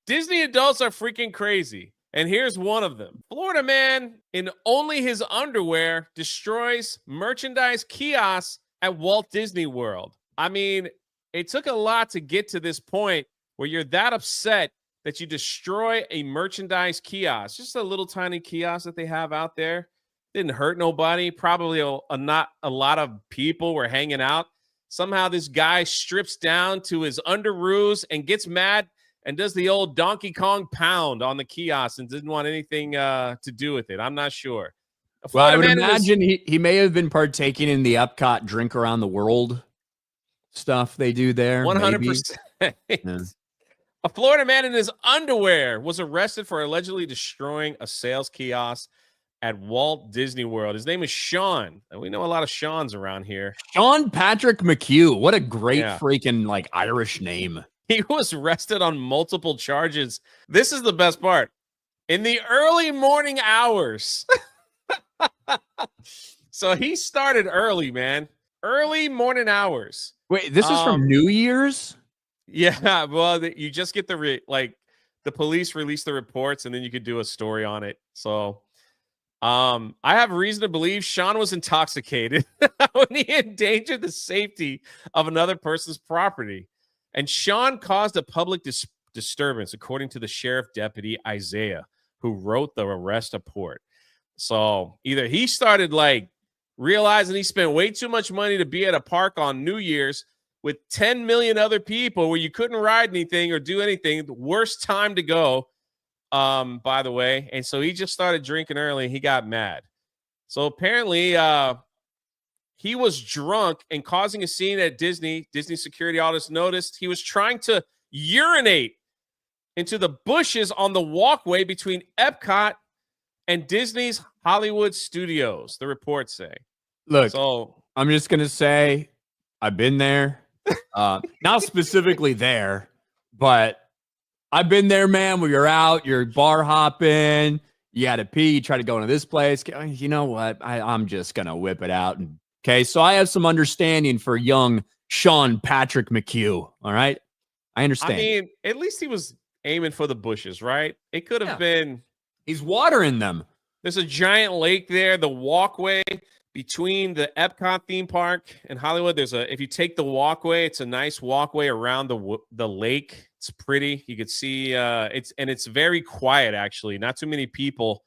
Disney adults are freaking crazy. And here's one of them. Florida man in only his underwear destroys merchandise kiosks at Walt Disney World. I mean, it took a lot to get to this point where you're that upset that you destroy a merchandise kiosk. Just a little tiny kiosk that they have out there. Didn't hurt nobody. Probably not a lot of people were hanging out. Somehow this guy strips down to his underoos and gets mad and does the old Donkey Kong pound on the kiosk and didn't want anything to do with it. I'm not sure. Well, I would imagine he may have been partaking in the Epcot drink around the world stuff they do there. 100%. Yeah. A Florida man in his underwear was arrested for allegedly destroying a sales kiosk at Walt Disney World. His name is Sean. And we know a lot of Seans around here. Sean Patrick McHugh. What a great freaking like Irish name. He was arrested on multiple charges. This is the best part. In the early morning hours. So he started early, man. Early morning hours. Wait, this is from New Year's? Yeah, well, you just get the police release the reports and then you could do a story on it. So I have reason to believe Sean was intoxicated when he endangered the safety of another person's property. And Sean caused a public disturbance, according to the sheriff deputy Isaiah, who wrote the arrest report. So either he started like realizing he spent way too much money to be at a park on New Year's with 10 million other people where you couldn't ride anything or do anything. The worst time to go, by the way. And so he just started drinking early. He got mad. So apparently he was drunk and causing a scene at Disney. Disney security auditors noticed he was trying to urinate into the bushes on the walkway between Epcot and Disney's Hollywood Studios, the reports say. Look, so I'm just going to say I've been there. Not specifically there, but I've been there, man, where you're out, you're bar hopping, you had to pee, you try to go into this place. You know what? I'm just going to whip it out. And okay, so I have some understanding for young Sean Patrick McHugh, all right? I understand. I mean, at least he was aiming for the bushes, right? It could have been. He's watering them. There's a giant lake there. The walkway between the Epcot theme park and Hollywood, if you take the walkway, it's a nice walkway around the lake. It's pretty. You could see it's very quiet, actually. Not too many people.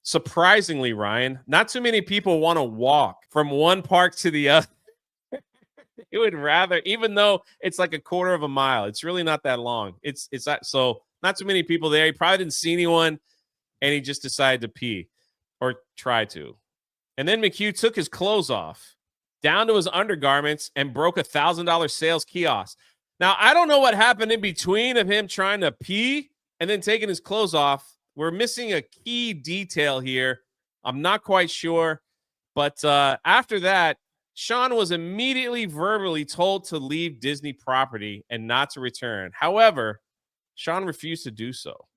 Surprisingly, Ryan, not too many people want to walk from one park to the other. You would rather, even though it's like a quarter of a mile, it's really not that long. It's not, so not too many people there. He probably didn't see anyone, and he just decided to pee or try to. And then McHugh took his clothes off down to his undergarments and broke a $1,000 sales kiosk. Now, I don't know what happened in between of him trying to pee and then taking his clothes off. We're missing a key detail here. I'm not quite sure. But after that, Sean was immediately verbally told to leave Disney property and not to return. However, Sean refused to do so.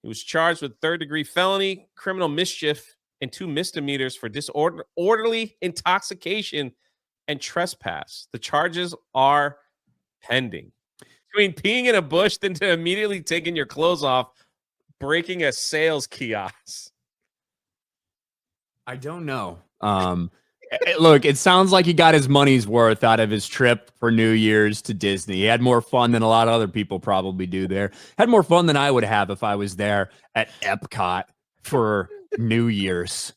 He was charged with third-degree felony, criminal mischief, and 2 misdemeanors for disorderly intoxication and trespass. The charges are pending. Between peeing in a bush then to immediately taking your clothes off, breaking a sales kiosk. I don't know. Look, it sounds like he got his money's worth out of his trip for New Year's to Disney. He had more fun than a lot of other people probably do there. Had more fun than I would have if I was there at Epcot for New Year's.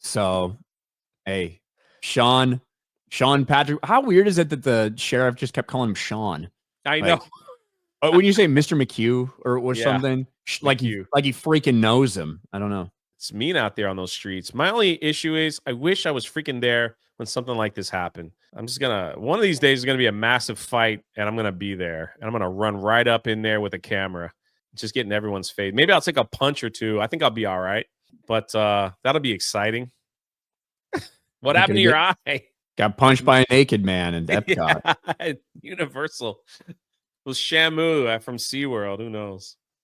So, hey, Sean Patrick. How weird is it that the sheriff just kept calling him Sean? I know. When you say Mr. McHugh or something, like he freaking knows him. I don't know. It's mean out there on those streets. My only issue is I wish I was freaking there when something like this happened. I'm just one of these days is gonna be a massive fight, and I'm gonna be there, and I'm gonna run right up in there with a camera, just getting everyone's face. Maybe I'll take a punch or two. I think I'll be all right, but that'll be exciting. What happened to your eye? Got punched by a naked man in Epcot. Yeah, Universal. It was Shamu from SeaWorld. Who knows?